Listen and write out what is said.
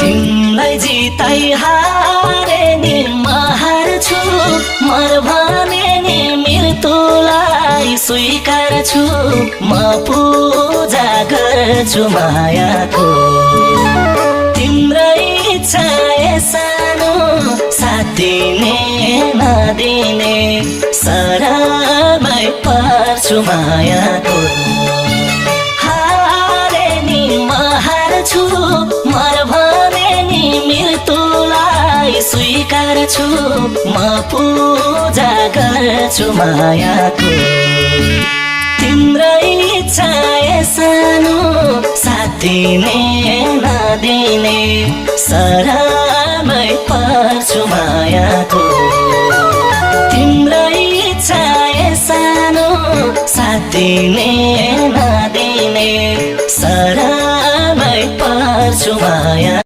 तिमलाई जिताइ हारे नि म हार्छु मर भने नि मृत्युलाई स्वीकार छु म पूजा गर्छु मायाको तिम्रै इच्छा सानो साथ दिने नदिने शरणमै पर्छु मायाको हारे नि म हार्छु मर भने नि मृत्युलाई स्वीकार छु म पूजा गर्छु मायाको तिम्रै इच्छा सानो साथ दिने नदिने शरणमै पर्छु मायाको तिम्रै इच्छा सानो साथ दिने नदिने शरणमै पर्छु माया